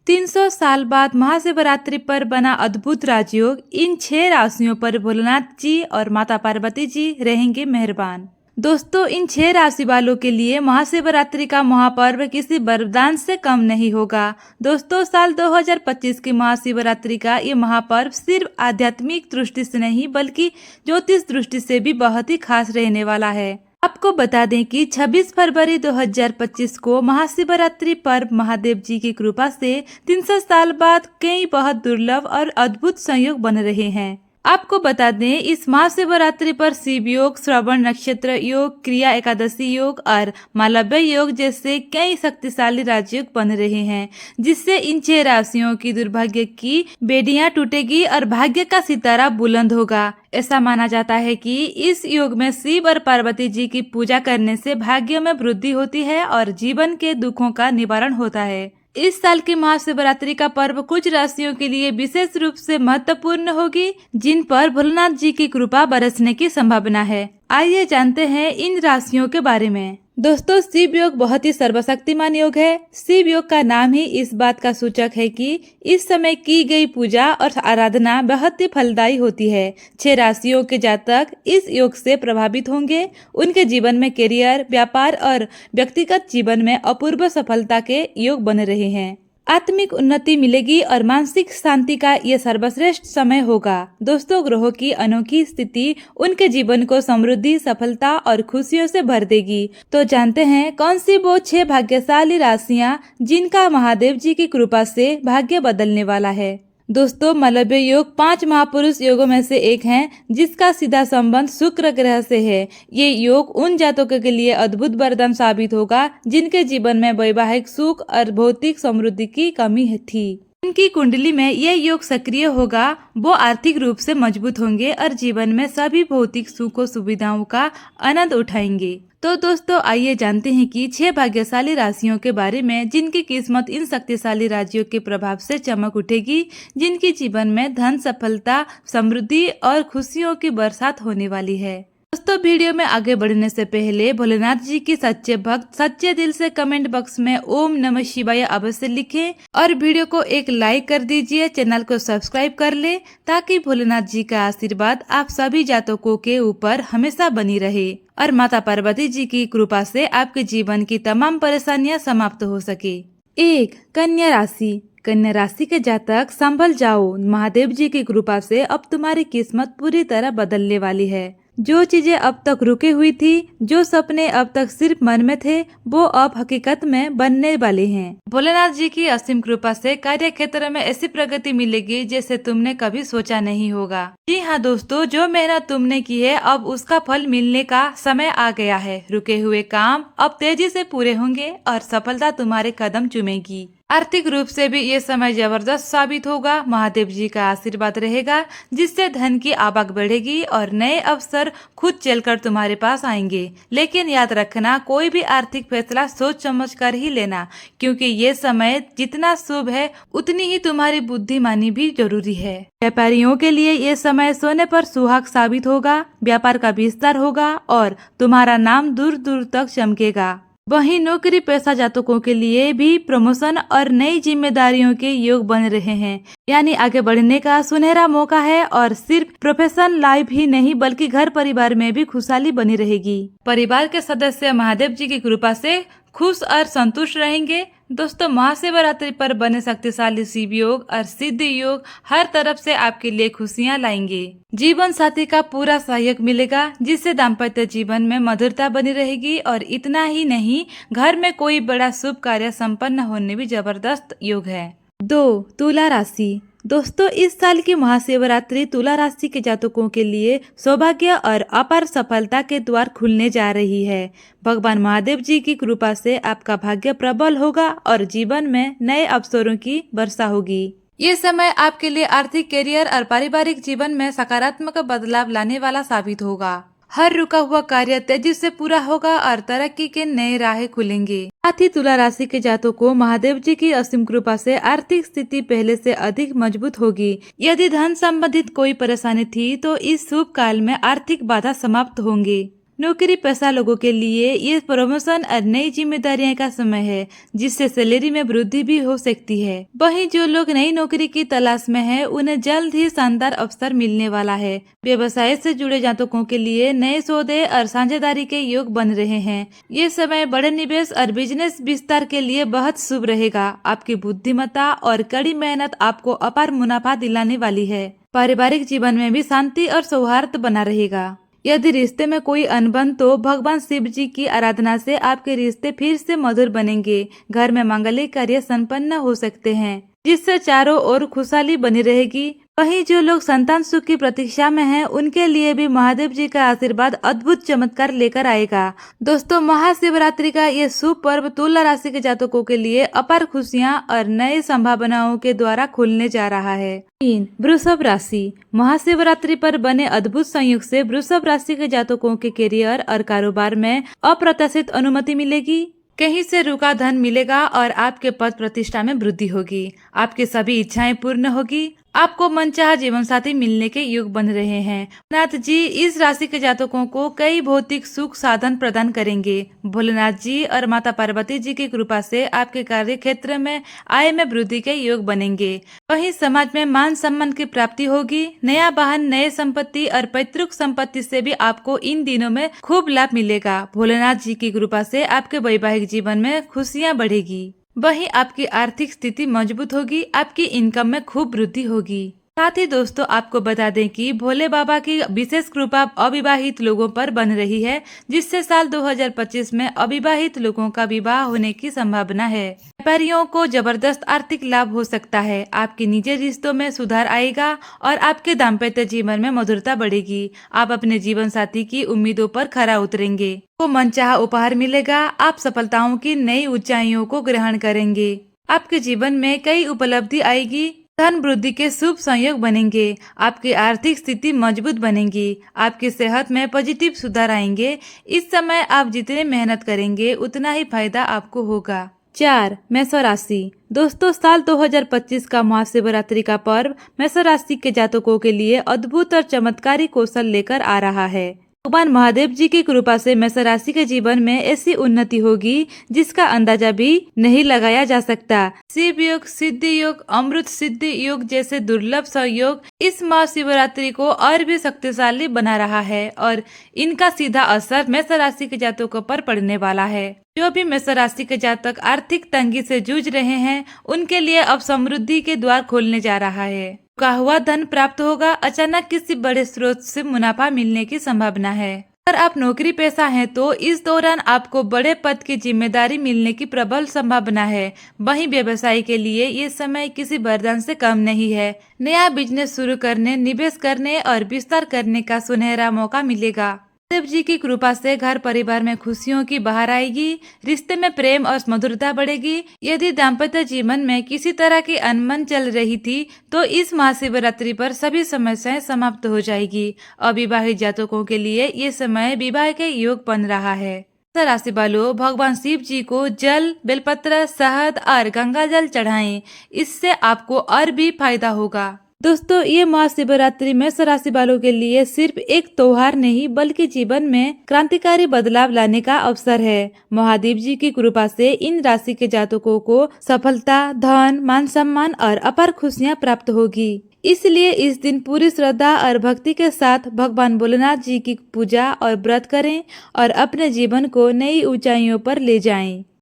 300 साल बाद महाशिवरात्रि पर बना अद्भुत राजयोग। इन 6 राशियों पर भोलेनाथ जी और माता पार्वती जी रहेंगे मेहरबान। दोस्तों, इन 6 राशि वालों के लिए महाशिवरात्रि का महापर्व किसी वरदान से कम नहीं होगा। दोस्तों, साल 2025 की महाशिवरात्रि का ये महापर्व सिर्फ आध्यात्मिक दृष्टि से नहीं बल्कि ज्योतिष दृष्टि से भी बहुत ही खास रहने वाला है। आपको बता दें कि 26 फरवरी 2025 को महाशिवरात्रि पर्व महादेव जी की कृपा से 300 साल बाद कई बहुत दुर्लभ और अद्भुत संयोग बन रहे हैं। आपको बता दें, इस महाशिवरात्रि पर शिव योग, श्रवण नक्षत्र योग, क्रिया एकादशी योग और मालव्य योग जैसे कई शक्तिशाली राजयोग बन रहे हैं, जिससे इन 6 राशियों की दुर्भाग्य की बेड़ियां टूटेगी और भाग्य का सितारा बुलंद होगा। ऐसा माना जाता है कि इस योग में शिव और पार्वती जी की पूजा करने से भाग्य में वृद्धि होती है और जीवन के दुखों का निवारण होता है। इस साल की महाशिवरात्रि का पर्व कुछ राशियों के लिए विशेष रूप से महत्वपूर्ण होगी, जिन पर भोलेनाथ जी की कृपा बरसने की संभावना है। आइए जानते हैं इन राशियों के बारे में। दोस्तों, शिव योग बहुत ही सर्वशक्तिमान योग है। शिव योग का नाम ही इस बात का सूचक है कि इस समय की गई पूजा और आराधना बहुत ही फलदायी होती है। 6 राशियों के जातक इस योग से प्रभावित होंगे। उनके जीवन में करियर, व्यापार और व्यक्तिगत जीवन में अपूर्व सफलता के योग बन रहे हैं। आत्मिक उन्नति मिलेगी और मानसिक शांति का ये सर्वश्रेष्ठ समय होगा। दोस्तों, ग्रहों की अनोखी स्थिति उनके जीवन को समृद्धि, सफलता और खुशियों से भर देगी। तो जानते हैं कौन सी वो 6 भाग्यशाली राशियां जिनका महादेव जी की कृपा से भाग्य बदलने वाला है। दोस्तों, मालव्य योग 5 महापुरुष योगों में से एक है, जिसका सीधा संबंध शुक्र ग्रह से है। ये योग उन जातकों के लिए अद्भुत वरदान साबित होगा जिनके जीवन में वैवाहिक सुख और भौतिक समृद्धि की कमी थी। इनकी कुंडली में यह योग सक्रिय होगा, वो आर्थिक रूप से मजबूत होंगे और जीवन में सभी भौतिक सुखों सुविधाओं का आनंद उठाएंगे। तो दोस्तों, आइए जानते हैं कि 6 भाग्यशाली राशियों के बारे में जिनकी किस्मत इन शक्तिशाली राशियों के प्रभाव से चमक उठेगी, जिनके जीवन में धन, सफलता, समृद्धि और खुशियों की बरसात होने वाली है। दोस्तों, वीडियो में आगे बढ़ने से पहले भोलेनाथ जी के सच्चे भक्त सच्चे दिल से कमेंट बॉक्स में ओम नमः शिवाय अवश्य लिखें और वीडियो को एक लाइक कर दीजिए। चैनल को सब्सक्राइब कर ले ताकि भोलेनाथ जी का आशीर्वाद आप सभी जातकों के ऊपर हमेशा बनी रहे और माता पार्वती जी की कृपा से आपके जीवन की तमाम परेशानियां समाप्त हो सके। 1. कन्या राशि। कन्या राशि के जातक संभल जाओ, महादेव जी की कृपा से अब तुम्हारी किस्मत पूरी तरह बदलने वाली है। जो चीजें अब तक रुकी हुई थी, जो सपने अब तक सिर्फ मन में थे, वो अब हकीकत में बनने वाले हैं। भोलेनाथ जी की असीम कृपा से कार्य क्षेत्र में ऐसी प्रगति मिलेगी जैसे तुमने कभी सोचा नहीं होगा। जी हाँ दोस्तों, जो मेहनत तुमने की है अब उसका फल मिलने का समय आ गया है। रुके हुए काम अब तेजी से पूरे होंगे और सफलता तुम्हारे कदम चूमेगी। आर्थिक रूप से भी ये समय जबरदस्त साबित होगा। महादेव जी का आशीर्वाद रहेगा जिससे धन की आवक बढ़ेगी और नए अवसर खुद चलकर तुम्हारे पास आएंगे। लेकिन याद रखना, कोई भी आर्थिक फैसला सोच समझ कर ही लेना, क्योंकि ये समय जितना शुभ है उतनी ही तुम्हारी बुद्धिमानी भी जरूरी है। व्यापारियों के लिए ये समय सोने पर सुहाग साबित होगा। व्यापार का विस्तार होगा और तुम्हारा नाम दूर दूर तक चमकेगा। वहीं नौकरी पेशा जातकों के लिए भी प्रमोशन और नई जिम्मेदारियों के योग बन रहे हैं, यानी आगे बढ़ने का सुनहरा मौका है और सिर्फ प्रोफेशनल लाइफ ही नहीं बल्कि घर परिवार में भी खुशहाली बनी रहेगी। परिवार के सदस्य महादेव जी की कृपा से खुश और संतुष्ट रहेंगे। दोस्तों, महाशिवरात्रि पर बने शक्तिशाली शिव योग और सिद्ध योग हर तरफ से आपके लिए खुशियां लाएंगे। जीवन साथी का पूरा सहयोग मिलेगा, जिससे दाम्पत्य जीवन में मधुरता बनी रहेगी और इतना ही नहीं, घर में कोई बड़ा शुभ कार्य संपन्न होने भी जबरदस्त योग है। 2. तुला राशि। दोस्तों, इस साल की महाशिवरात्रि तुला राशि के जातकों के लिए सौभाग्य और अपार सफलता के द्वार खुलने जा रही है। भगवान महादेव जी की कृपा से आपका भाग्य प्रबल होगा और जीवन में नए अवसरों की वर्षा होगी। ये समय आपके लिए आर्थिक, करियर और पारिवारिक जीवन में सकारात्मक बदलाव लाने वाला साबित होगा। हर रुका हुआ कार्य तेजी से पूरा होगा और तरक्की के नए राहें खुलेंगे। साथ ही तुला राशि के जातकों को महादेव जी की असीम कृपा से आर्थिक स्थिति पहले से अधिक मजबूत होगी। यदि धन संबंधित कोई परेशानी थी तो इस शुभ काल में आर्थिक बाधा समाप्त होंगे। नौकरी पेशा लोगों के लिए ये प्रमोशन और नई जिम्मेदारियां का समय है, जिससे सैलरी में वृद्धि भी हो सकती है। वहीं जो लोग नई नौकरी की तलाश में है, उन्हें जल्द ही शानदार अवसर मिलने वाला है। व्यवसाय से जुड़े जातकों के लिए नए सौदे और साझेदारी के योग बन रहे हैं। ये समय बड़े निवेश और बिजनेस विस्तार के लिए बहुत शुभ रहेगा। आपकी बुद्धिमत्ता और कड़ी मेहनत आपको अपार मुनाफा दिलाने वाली है। पारिवारिक जीवन में भी शांति और सौहार्द बना रहेगा। यदि रिश्ते में कोई अनबन, तो भगवान शिव जी की आराधना से आपके रिश्ते फिर से मधुर बनेंगे। घर में मांगलिक कार्य संपन्न हो सकते हैं, जिससे चारों ओर खुशहाली बनी रहेगी। वहीं जो लोग संतान सुख की प्रतीक्षा में हैं, उनके लिए भी महादेव जी का आशीर्वाद अद्भुत चमत्कार लेकर आएगा। दोस्तों, महाशिवरात्रि का ये शुभ पर्व तुला राशि के जातकों के लिए अपार खुशियां और नई संभावनाओं के द्वारा खुलने जा रहा है। 3. वृषभ राशि। महाशिवरात्रि पर बने अद्भुत संयोग से वृषभ राशि के जातकों के करियर और कारोबार में अप्रत्याशित अनुमति मिलेगी। कहीं से रुका धन मिलेगा और आपके पद प्रतिष्ठा में वृद्धि होगी। आपकी सभी इच्छाएं पूर्ण होगी। आपको मनचाहा जीवन साथी मिलने के योग बन रहे हैं। नाथ जी इस राशि के जातकों को कई भौतिक सुख साधन प्रदान करेंगे। भोलेनाथ जी और माता पार्वती जी की कृपा से आपके कार्य क्षेत्र में आय में वृद्धि के योग बनेंगे। वहीं समाज में मान सम्मान की प्राप्ति होगी। नया वाहन, नए संपत्ति और पैतृक संपत्ति से भी आपको इन दिनों में खूब लाभ मिलेगा। भोलेनाथ जी की कृपा से आपके वैवाहिक जीवन में खुशियाँ बढ़ेगी। वहीं आपकी आर्थिक स्थिति मजबूत होगी। आपकी इनकम में खूब वृद्धि होगी। साथ ही दोस्तों, आपको बता दें कि भोले बाबा की विशेष कृपा अविवाहित लोगों पर बन रही है, जिससे साल 2025 में अविवाहित लोगों का विवाह होने की संभावना है। व्यापारियों को जबरदस्त आर्थिक लाभ हो सकता है। आपके निजी रिश्तों में सुधार आएगा और आपके दाम्पत्य जीवन में मधुरता बढ़ेगी। आप अपने जीवन साथी की उम्मीदों पर खरा उतरेंगे। को मनचाहा उपहार मिलेगा। आप सफलताओं की नई ऊंचाइयों को ग्रहण करेंगे। आपके जीवन में कई उपलब्धि आएगी। धन वृद्धि के शुभ संयोग बनेंगे। आपकी आर्थिक स्थिति मजबूत बनेगी। आपकी सेहत में पॉजिटिव सुधार आएंगे। इस समय आप जितने मेहनत करेंगे, उतना ही फायदा आपको होगा। 4. मेष राशि। दोस्तों, साल 2025 का महाशिवरात्रि का पर्व मेष राशि के जातकों के लिए अद्भुत और चमत्कारी कौशल लेकर आ रहा है। भगवान महादेव जी की कृपा से मेष राशि के जीवन में ऐसी उन्नति होगी जिसका अंदाजा भी नहीं लगाया जा सकता। शिव योग, सिद्धि योग, अमृत सिद्धि योग जैसे दुर्लभ सहयोग इस महाशिवरात्रि को और भी शक्तिशाली बना रहा है और इनका सीधा असर मेष राशि के जातकों पर पड़ने वाला है। जो भी मेष राशि के जातक आर्थिक तंगी से जूझ रहे हैं, उनके लिए अब समृद्धि के द्वार खोलने जा रहा है। रुका हुआ धन प्राप्त होगा। अचानक किसी बड़े स्रोत से मुनाफा मिलने की संभावना है। अगर आप नौकरी पेशा हैं, तो इस दौरान आपको बड़े पद की जिम्मेदारी मिलने की प्रबल संभावना है। वहीं व्यवसाय के लिए ये समय किसी वरदान से कम नहीं है। नया बिजनेस शुरू करने, निवेश करने और विस्तार करने का सुनहरा मौका मिलेगा। देव जी की कृपा से घर परिवार में खुशियों की बहार आएगी। रिश्ते में प्रेम और मधुरता बढ़ेगी। यदि दाम्पत्य जीवन में किसी तरह की अनबन चल रही थी, तो इस महाशिवरात्रि पर सभी समस्याएं समाप्त हो जाएगी। अविवाहित जातकों के लिए ये समय विवाह के योग बन रहा है। मेष राशि वालों, भगवान शिव जी को जल, बेलपत्र, शहद और गंगा जल चढ़ाएं। इससे आपको और भी फायदा होगा। दोस्तों, ये महाशिवरात्रि मेष राशि वालों के लिए सिर्फ एक त्योहार नहीं, बल्कि जीवन में क्रांतिकारी बदलाव लाने का अवसर है। महादेव जी की कृपा से इन राशि के जातकों को सफलता, धन, मान सम्मान और अपार खुशियां प्राप्त होगी। इसलिए इस दिन पूरी श्रद्धा और भक्ति के साथ भगवान भोलेनाथ जी की पूजा और व्रत करें और अपने जीवन को नई ऊंचाइयों पर ले जाएं।